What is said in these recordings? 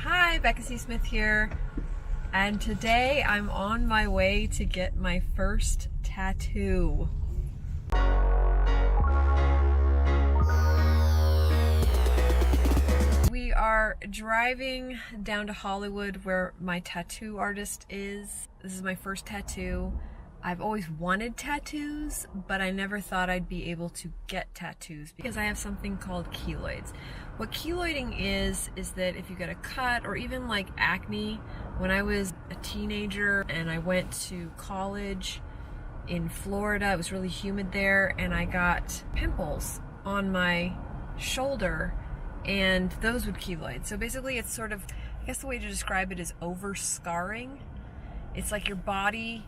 Hi, Becca C. Smith here, and today I'm on my way to get my first tattoo. We are driving down to Hollywood where my tattoo artist is. This is my first tattoo. I've always wanted tattoos, but I never thought I'd be able to get tattoos because I have something called keloids. What keloiding is that if you get a cut or even like acne, when I was a teenager and I went to college in Florida, it was really humid there, and I got pimples on my shoulder, and those would keloid. So basically it's sort of, I guess the way to describe it is over scarring. It's like your body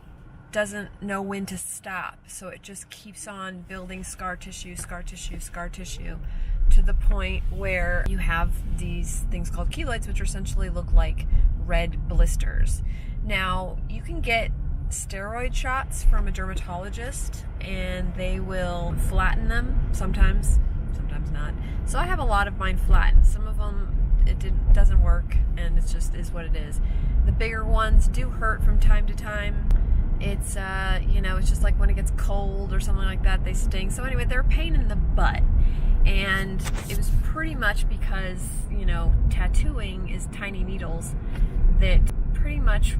doesn't know when to stop, so it just keeps on building scar tissue to the point where you have these things called keloids, which essentially look like red blisters. Now, you can get steroid shots from a dermatologist and they will flatten them sometimes not. So I have a lot of mine flattened. Some of them doesn't work, and it just is what it is. The bigger ones do hurt from time to time. It's, it's just like when it gets cold or something like that, they sting. So anyway, they're a pain in the butt. And it was pretty much because, tattooing is tiny needles that pretty much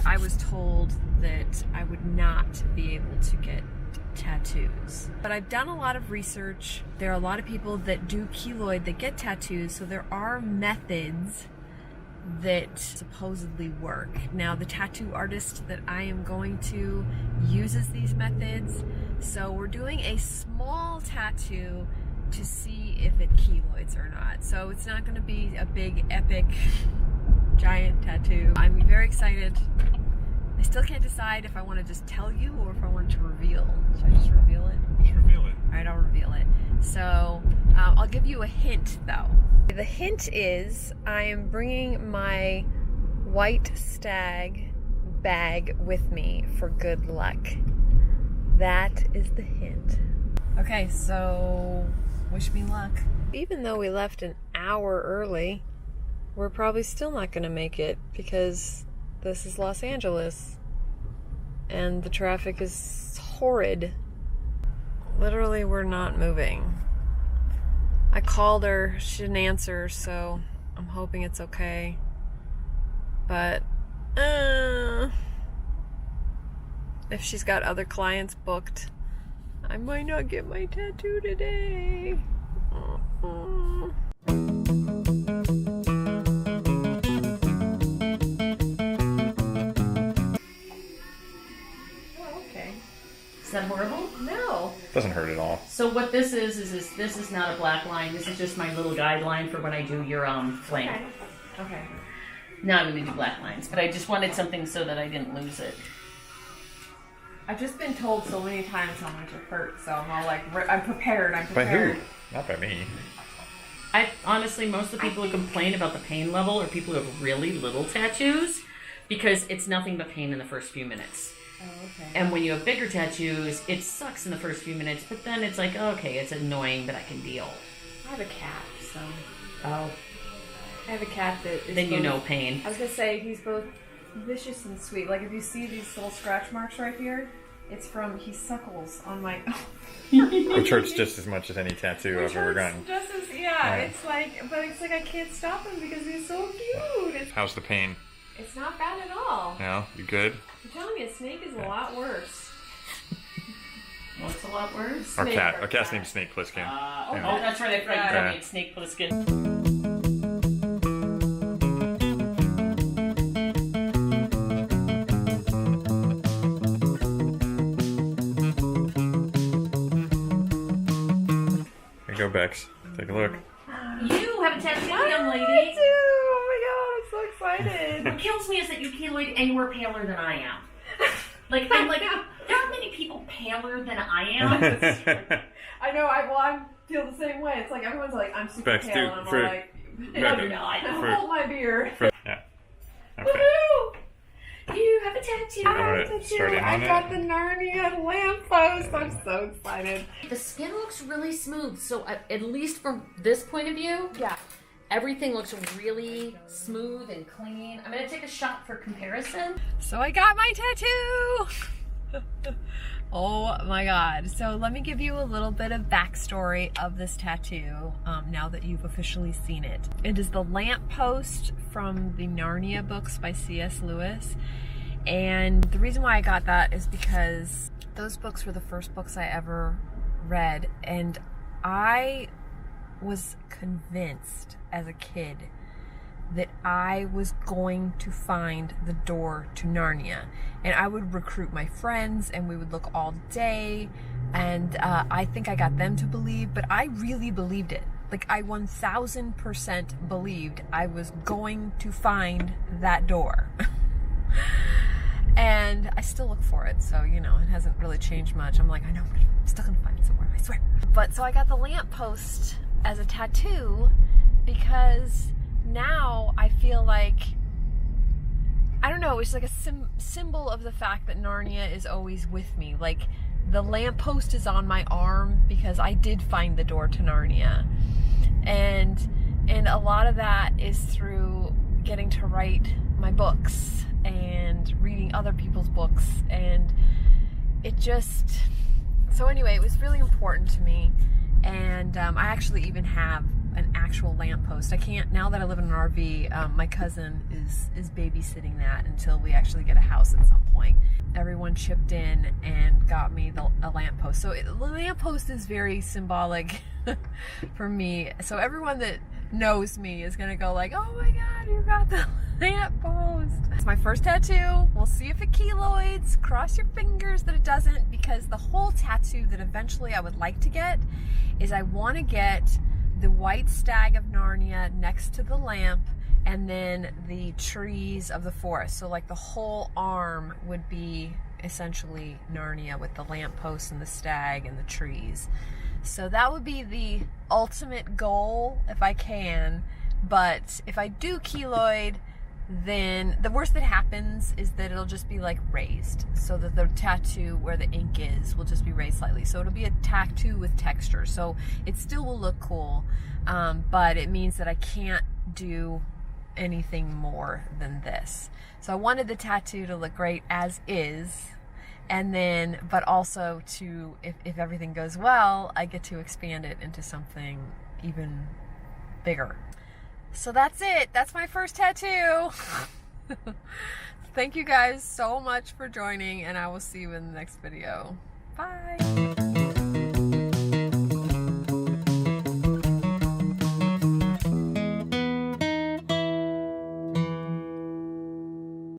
I was told that I would not be able to get tattoos. But I've done a lot of research. There are a lot of people that do keloid that get tattoos, so there are methods that supposedly work. Now, the tattoo artist that I am going to uses these methods, so we're doing a small tattoo to see if it keloids or not. So it's not going to be a big epic giant tattoo. I'm very excited. I still can't decide if I want to just tell you or if I want to reveal. Should I just reveal it? Just reveal it. Alright, I'll reveal it. So, I'll give you a hint though. The hint is I am bringing my white stag bag with me for good luck. That is the hint. Okay, so wish me luck. Even though we left an hour early, we're probably still not going to make it because this is Los Angeles and the traffic is horrid. Literally, we're not moving. I called her, she didn't answer, so I'm hoping it's okay. But, if she's got other clients booked, I might not get my tattoo today. Is that horrible? No. Doesn't hurt at all. So what this is this is not a black line. This is just my little guideline for when I do your flame. Okay. Now I'm going to do black lines, but I just wanted something so that I didn't lose it. I've just been told so many times how much it hurts, so I'm all like, I'm prepared. By who? Not by me. I honestly, most of the people who complain about the pain level are people who have really little tattoos, because it's nothing but pain in the first few minutes. Oh, okay. And when you have bigger tattoos, it sucks in the first few minutes, but then it's like, okay, it's annoying, but I can deal. I have a cat, so. Oh. I have a cat that is then you both, know pain. I was gonna say, he's both vicious and sweet. Like, if you see these little scratch marks right here, it's from, he suckles on my... Which hurts just as much as any tattoo I've ever gotten. Just as, yeah, it's like, but it's like I can't stop him because he's so cute. How's the pain? It's not bad at all. No? You good? I'm telling you, a snake is a lot worse. What's a lot worse? Our cat's named Snake Plissken. Oh, that's right. I forgot you made Snake Plissken. Here you go, Bex. Take a look. You have a tattoo, young lady. I do. Oh my god, I'm so excited. What kills me is that you're keloid and you are paler than I am. I'm like, there aren't many people paler than I am. I know, I feel the same way. It's like everyone's like, I'm super Bex, pale, and I'm fruit. like, no, you're not. hold my beer. Yeah. Okay. Woohoo! You have a tattoo. I have a tattoo. I got the Narnia lamppost. I'm so excited. The skin looks really smooth, so at least from this point of view, Yeah. Everything looks really smooth and clean. I'm gonna take a shot for comparison. So I got my tattoo! Oh my god. So let me give you a little bit of backstory of this tattoo now that you've officially seen it. It is the lamppost from the Narnia books by C.S. Lewis. And the reason why I got that is because those books were the first books I ever read, and I was convinced as a kid that I was going to find the door to Narnia. And I would recruit my friends and we would look all day, and I think I got them to believe, but I really believed it. Like, I 1000% believed I was going to find that door. And I still look for it, so, you know, it hasn't really changed much. I'm like, I know, I'm still gonna find it somewhere, I swear. But so I got the lamppost as a tattoo because now I feel like, I don't know, it's like a symbol of the fact that Narnia is always with me. Like, the lamppost is on my arm because I did find the door to Narnia. And a lot of that is through getting to write my books and reading other people's books, and it just, so anyway, it was really important to me. And I actually even have an actual lamppost. I can't, now that I live in an RV, my cousin is babysitting that until we actually get a house at some point. Everyone chipped in and got me a lamppost. So the lamppost is very symbolic for me. So everyone that knows me is gonna go like, oh my god, you got the lamppost. It's my first tattoo. We'll see if it keloids. Cross your fingers that it doesn't, because the whole tattoo that eventually I would like to get is I want to get the white stag of Narnia next to the lamp, and then the trees of the forest. So like the whole arm would be essentially Narnia with the lamppost and the stag and the trees. So that would be the ultimate goal if I can. But if I do keloid, then the worst that happens is that it'll just be like raised, so that the tattoo where the ink is will just be raised slightly. So it'll be a tattoo with texture. So it still will look cool, but it means that I can't do anything more than this. So I wanted the tattoo to look great as is, and then, but also to, if everything goes well, I get to expand it into something even bigger. So that's it. That's my first tattoo. Thank you guys so much for joining, and I will see you in the next video. Bye.